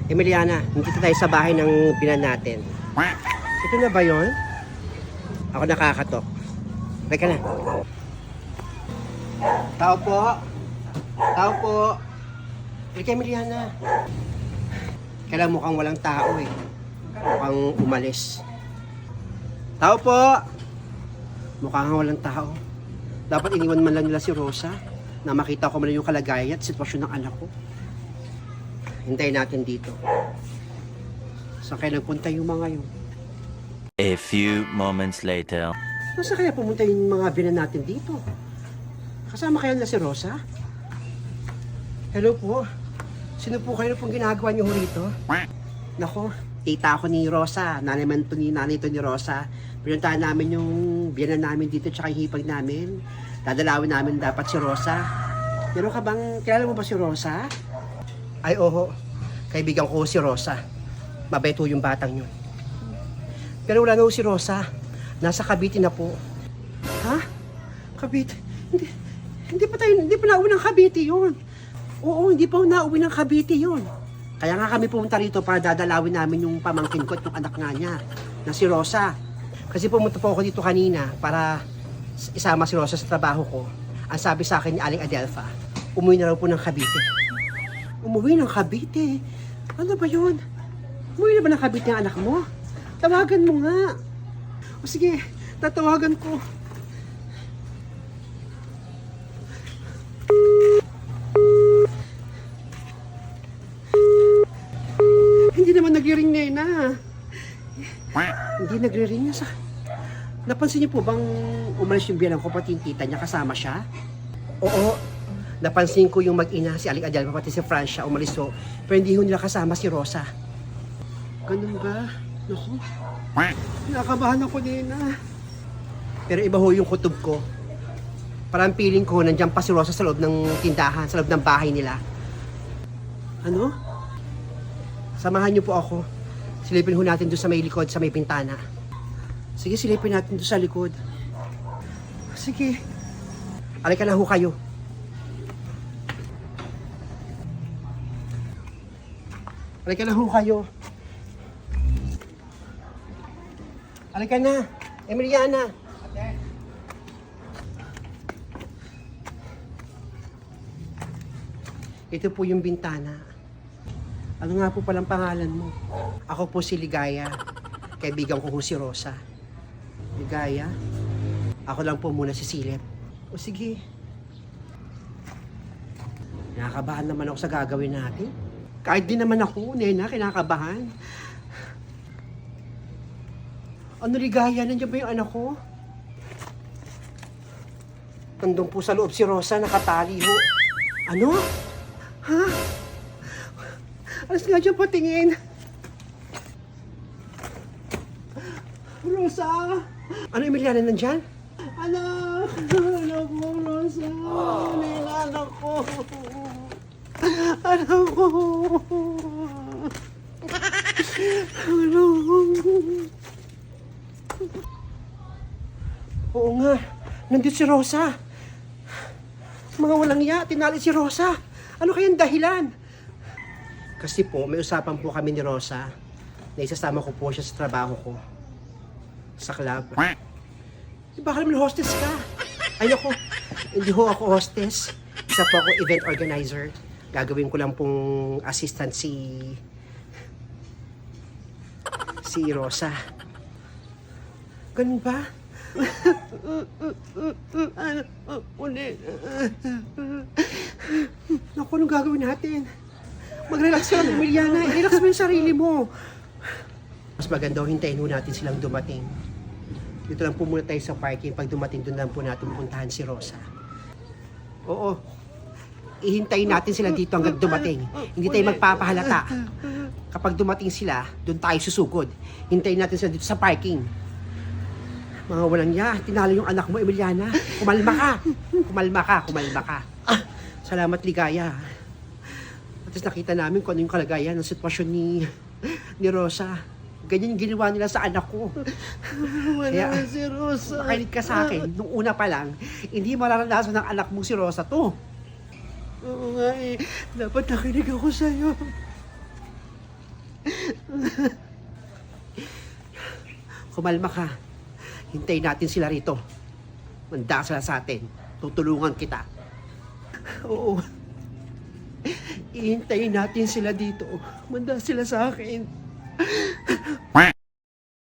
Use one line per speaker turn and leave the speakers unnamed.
Emiliana, nandito tayo sa bahay ng binan natin. Ito na ba yon? Ako nakakatok. Teka na. Tao po. Tao po. Ika, Emiliana. Kailan mukhang walang tao eh. Mukhang umalis. Tao po. Mukhang walang tao. Dapat iniwan man lang nila si Rosa na makita ko man yung kalagayan at sitwasyon ng anak ko. Hintayin natin dito. Saan kaya nagpunta yung mga yun?
A few moments later.
Saan kaya pumunta yung mga binan natin dito? Kasama kaya nila si Rosa? Hello po. Sino po kayo pong ginagawa niyo rito? Nako, tita ako ni Rosa. Nanay to ni Rosa. Pinuntahan namin yung biyanan namin dito tsaka yung hipag namin. Dadalawin namin dapat si Rosa. Pero ka bang, kilala mo ba si Rosa? Ay, oho. Kaibigan ko si Rosa. Mabait ho yung batang yun. Pero wala na ho si Rosa. Nasa Cavite na po. Ha? Cavite? Hindi pa nauwi ng Cavite yun. Oo, hindi pa nauwi ng Cavite yun. Kaya nga kami pumunta rito para dadalawin namin yung pamangkin ko at yung anak nga niya, na si Rosa. Kasi pumunta po ako dito kanina para isama si Rosa sa trabaho ko. Ang sabi sa akin ni Aling Adelfa, umuwi na raw po ng Cavite. Umuwi ng Cavite? Ano ba yun? Umuwi na ba ng Cavite ang anak mo? Tawagan mo nga. O sige, tatawagan ko. Hindi naman nagre-ring na. Hindi nagre-ring niya sa... Napansin niyo po bang umalis yung biyanan ko pati yung tita niya kasama siya? Oo. Napansin ko yung mag-ina, si Aling Adelfa pati si Francia umalis so. Pero hindi ho nila kasama si Rosa. Ganun ba? Naku. Nakakabahan ako din Pero iba ho yung kutob ko. Parang feeling ko nandiyan pa si Rosa sa loob ng tindahan, sa loob ng bahay nila. Ano? Samahan niyo po ako. Silipin ho natin doon sa may likod, sa may bintana. Sige, silipin natin doon sa likod. Sige. Alika na ho kayo. Alika na ho kayo. Alika na. Emiliana. Ito po yung bintana. Ano nga po palang pangalan mo? Ako po si Ligaya. Kaibigan ko si Rosa. Ligaya? Ako lang po muna si Silip. O sige. Nakakabahan naman ako sa gagawin natin. Kahit din naman ako, nena, kinakabahan. Ano, Ligaya? Nandiyan ba yung anak ko? Nandun po sa loob si Rosa, nakatali ho. Ano? Ha? Alas nga dyan patingin. Rosa! Ano, Emiliana, nandyan? Anak! Anak ko, Rosa! Anak ko! Anak ko! Anak ko! Oo nga, nandito si Rosa. Mga walang iya, tinali si Rosa. Ano kayang dahilan? Kasi po, may usapan po kami ni Rosa na isasama ko po siya sa trabaho ko. Sa club. Baka naman hostess ka. Ay ako, hindi ho ako hostess. Isa po ako event organizer. Gagawin ko lang pong assistant si Rosa. Ganun ba? Naku, anong gagawin natin? Mag-relax ka lang, Emiliana. I-relax mo yung sarili mo. Mas maganda hintayin ho natin silang dumating. Dito lang po muna tayo sa parking. Pag dumating, doon lang po natin puntahan si Rosa. Oo. Ihintayin natin sila dito hanggang dumating. Hindi tayo magpapahalata. Kapag dumating sila, doon tayo susugod. Hintayin natin sila dito sa parking. Mga walang ya, tinalo yung anak mo, Emiliana. Kumalma ka. Kumalma ka. Salamat, Ligaya. At least nakita namin kung ano yung kalagayan ng sitwasyon ni Rosa. Ganyan yung ginawa nila sa anak ko. Kaya,
si Rosa.
makinig ka sa akin. Nung una pa lang, hindi mararanasan ng anak mo si Rosa to.
Oo nga eh. Dapat nakinig ako sa'yo.
Kumalma ka. Hintayin natin sila rito. Manda sila sa atin. Tutulungan kita. Oo. Ihintayin natin sila dito. Manda sila sa akin.